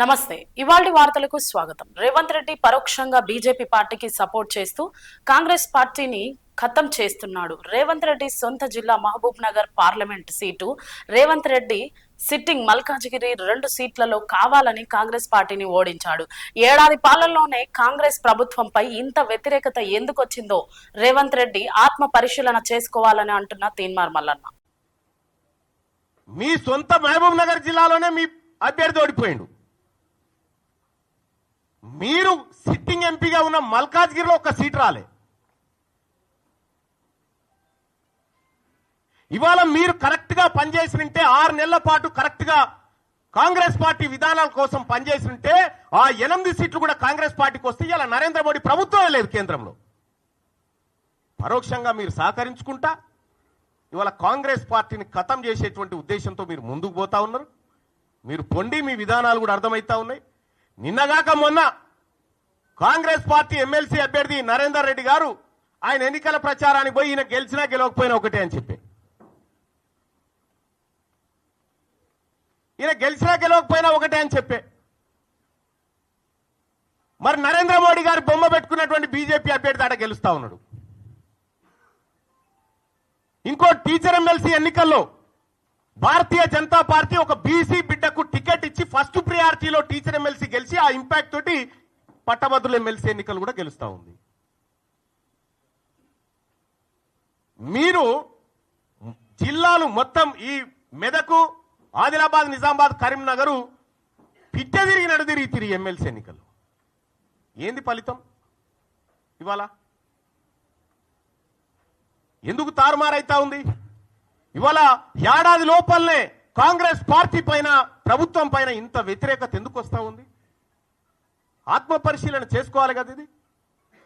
నమస్తే. ఇవాల్టి వార్తలకు స్వాగతం. రేవంత్ రెడ్డి పరోక్షంగా బీజేపీ పార్టీకి సపోర్ట్ చేస్తూ కాంగ్రెస్ పార్టీని ఖతం చేస్తున్నాడు. రేవంత్ రెడ్డి సొంత జిల్లా Mahabubnagar parliament seat Revanth Reddy sitting Malkajgiri 2 సీట్లలో కావాలని కాంగ్రెస్ పార్టీని ఓడించాడు. ఏడాది పాలనలోనే కాంగ్రెస్ ప్రభుత్వంపై ఇంత వ్యతిరేకత ఎందుకు వచ్చిందో రేవంత్ రెడ్డి ఆత్మ పరిశీలన చేసుకోవాలని అంటున్న తీన్మార్ మల్లన్న. మీ సొంత మహబూబ్ నగర్ జిల్లాలోనే మీ అభ్యర్థి ఓడిపోయిండు. మీరు సిట్టింగ్ ఎంపీగా ఉన్న మల్కాజ్గిరిలో ఒక సీట్ రాలే. ఇవాళ మీరు కరెక్ట్ గా పనిచేసినంటే 6 నెలల పాటు కరెక్ట్ గా కాంగ్రెస్ పార్టీ విధానాల కోసం పనిచేసినంటే ఆ 8 సీట్లు కూడా కాంగ్రెస్ పార్టీకి వస్తే ఇలా నరేంద్ర మోడీ ప్రభుత్వమే లేదు కేంద్రంలో. పరోక్షంగా మీరు సహకరించుకుంటా ఇవాళ కాంగ్రెస్ పార్టీని ఖతం చేసేటువంటి ఉద్దేశంతో మీరు ముందుకు పోతా ఉన్నారు. మీరు పొండి మీ విధానాలు కూడా అర్థమవుతా ఉన్నాయి. నిన్నగాక మొన్న కాంగ్రెస్ పార్టీ ఎమ్మెల్సీ అభ్యర్థి నరేందర్ రెడ్డి గారు ఆయన ఎన్నికల ప్రచారానికి పోయి ఈయన గెలిచినా గెలవకపోయినా ఒకటే అని చెప్పి, ఈయన గెలిచినా గెలవకపోయినా ఒకటే అని చెప్పే, మరి నరేంద్ర మోడీ గారు బొమ్మ పెట్టుకున్నటువంటి బీజేపీ అభ్యర్థి ఆడ గెలుస్తా ఉన్నాడు. ఇంకో టీచర్ ఎమ్మెల్సీ ఎన్నికల్లో భారతీయ జనతా పార్టీ ఒక బీసీ బిడ్డకు టికెట్ ఇచ్చి ఫస్ట్ ప్రియారిటీలో టీచర్ ఎమ్మెల్సీ గెలిచి ఆ ఇంపాక్ట్ తోటి పట్టభద్రుల ఎమ్మెల్సీ ఎన్నికలు కూడా గెలుస్తా ఉంది. మీరు జిల్లాలు మొత్తం ఈ మెదకు, ఆదిలాబాద్, నిజామాబాద్, కరీంనగర్ పిట్ట తిరిగి నడుదిరిగి తిరిగి ఎమ్మెల్సీ ఎన్నికలు ఏంది ఫలితం? ఇవాళ ఎందుకు తారుమారైతా ఉంది? ఇవాళ ఏడాది లోపలనే కాంగ్రెస్ పార్టీ పైన, ప్రభుత్వం పైన ఇంత వ్యతిరేకత ఎందుకు వస్తా ఉంది? ఆత్మ పరిశీలన చేసుకోవాలి కదా ఇది.